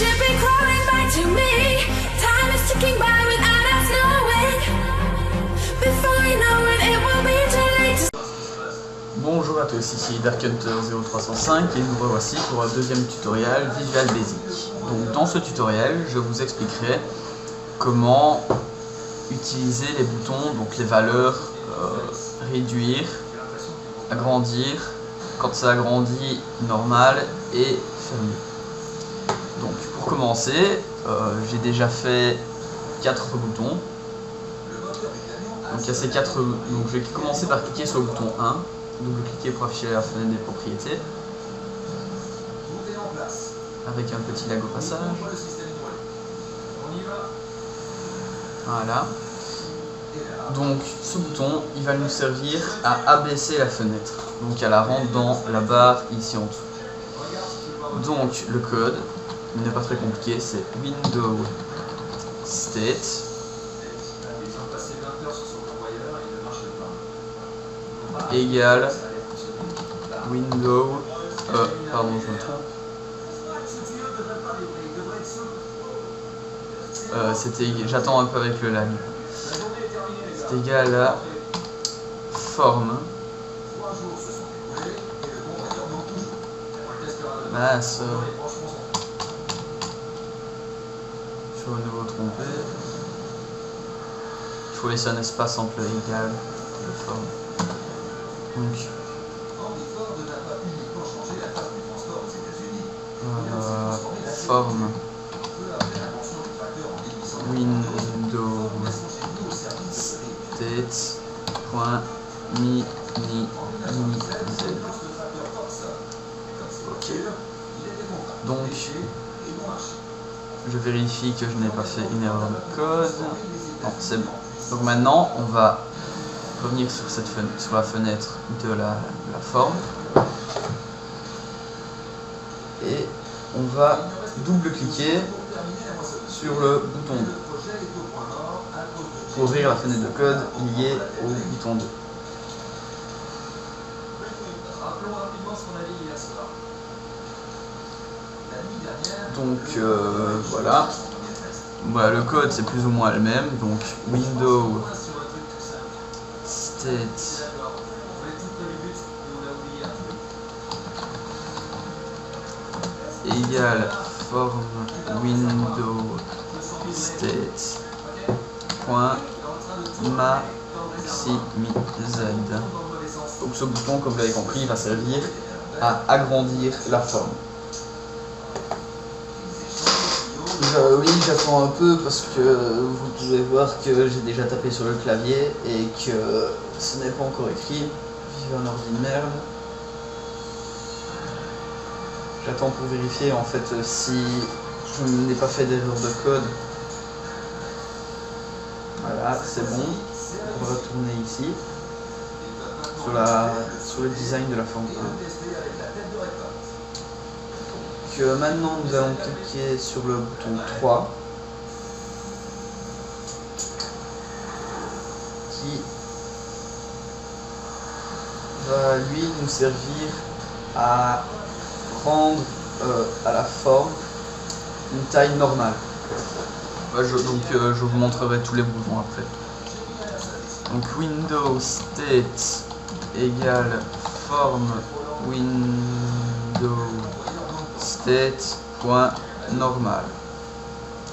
should be crawling back to me. Time is ticking by without us knowing. Before we know it, it will be too late to... Bonjour à tous, ici Dark Hunter 0305 et nous revoici pour un deuxième tutoriel Visual Basic. Donc dans ce tutoriel, je vous expliquerai comment utiliser les boutons, donc les valeurs, réduire, agrandir, quand ça agrandit, normal et fermé. Donc pour commencer, j'ai déjà fait 4 boutons. Donc il y a ces 4, donc je vais commencer par cliquer sur le bouton 1, double-cliquer pour afficher la fenêtre des propriétés, avec un petit lag au passage. Voilà. Donc ce bouton, il va nous servir à abaisser la fenêtre, donc à la rendre dans la barre ici en dessous. Donc le code, il n'est pas très compliqué, c'est Windows State égale Windows pardon, je me trompe. J'attends un peu avec le lag. C'est égal à forme masse. Je vais à nouveau tromper. Il faut laisser un espace entre le égal et le forme. Donc forme Windows State .mini z. Ok. Donc je vérifie que je n'ai pas fait une erreur de code. Non, c'est bon. Donc maintenant on va revenir sur cette fenêtre, sur la fenêtre de la forme, et on va double-cliquer sur le bouton 2 pour ouvrir la fenêtre de code liée au bouton 2. Donc voilà. Voilà, le code c'est plus ou moins le même, donc Windows State égale forme Windows State .maximiz. Donc ce bouton, comme vous l'avez compris, va servir à agrandir la forme. Oui, j'attends un peu parce que vous pouvez voir que j'ai déjà tapé sur le clavier et que ce n'est pas encore écrit. Vive un ordi de merde. J'attends pour vérifier en fait si je n'ai pas fait d'erreur de code. Voilà, c'est bon. On va retourner ici sur le design de la forme 1. Donc maintenant nous allons cliquer sur le bouton 3 qui va lui nous servir à rendre à la forme une taille normale. Je vous montrerai tous les boutons après. Donc Windows State égale forme Windows State .normal.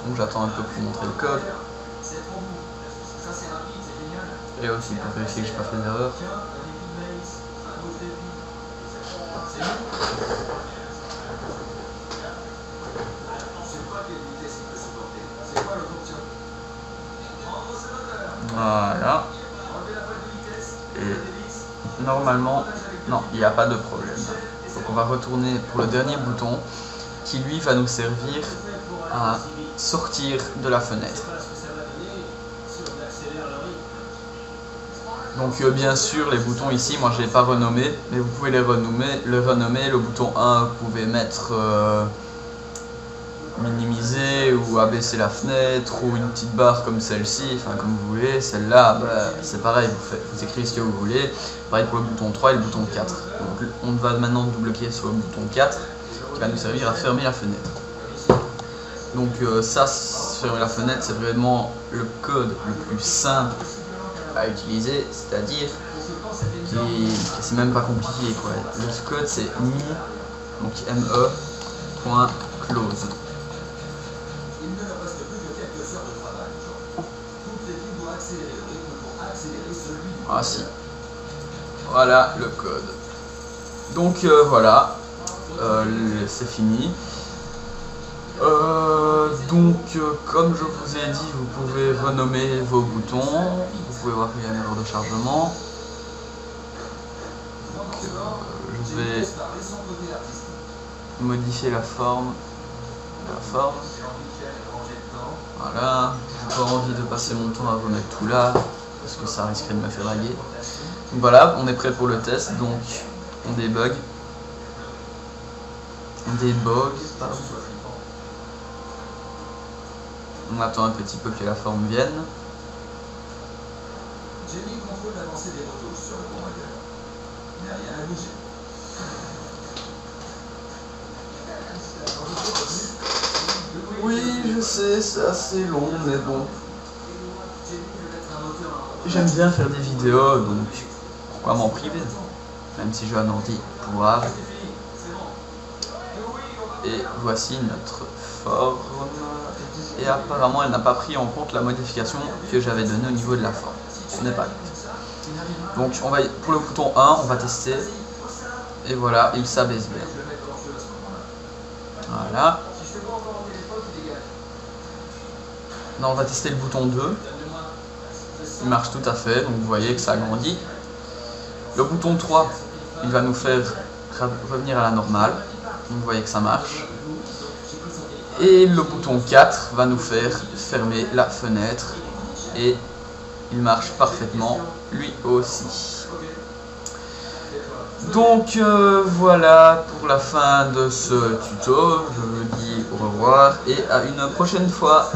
Donc j'attends un peu pour montrer le code. Et aussi pour vérifier que j'ai pas fait d'erreur. Voilà. Et normalement, non, il n'y a pas de problème. Donc on va retourner pour le dernier bouton qui lui va nous servir à sortir de la fenêtre. Donc bien sûr les boutons ici, moi je ne l'ai pas renommé, mais vous pouvez les renommer. Le bouton 1 vous pouvez mettre minimiser ou abaisser la fenêtre ou une petite barre comme celle-ci, enfin comme vous voulez. Celle-là, c'est pareil, vous écrivez ce que vous voulez. Pareil pour le bouton 3 et le bouton 4. Donc on va maintenant double-cliquer sur le bouton 4 qui va nous servir à fermer la fenêtre. Donc ça, fermer la fenêtre, c'est vraiment le code le plus simple à utiliser, c'est-à-dire qui c'est même pas compliqué quoi. Le code c'est me, donc me.close. Ah si. Voilà le code. Donc voilà, c'est fini. Comme je vous ai dit, vous pouvez renommer vos boutons. Vous pouvez voir qu'il y a une erreur de chargement. Donc, je vais modifier la forme. Voilà. J'ai pas envie de passer mon temps à remettre tout là parce que ça risquerait de me faire laguer. Donc voilà, on est prêt pour le test. Donc on débug. Pardon. On attend un petit peu que la forme vienne. J'ai mis le contrôle d'avancée des retouches sur le bon modèle. Il n'y a rien à bouger. Oui, je sais, c'est assez long, mais bon. J'aime bien faire des vidéos, donc pourquoi m'en priver? Même si j'ai un ordi pourrave. Et voici notre forme. Et apparemment elle n'a pas pris en compte la modification que j'avais donnée au niveau de la forme. Ce n'est pas grave. Donc on va, pour le bouton 1, on va tester. Et voilà, il s'abaisse bien. Voilà. Là on va tester le bouton 2. Il marche tout à fait, donc vous voyez que ça agrandit. Le bouton 3, il va nous faire revenir à la normale. Donc vous voyez que ça marche. Et le bouton 4 va nous faire fermer la fenêtre. Et il marche parfaitement lui aussi. Donc voilà pour la fin de ce tuto. Je vous dis au revoir et à une prochaine fois.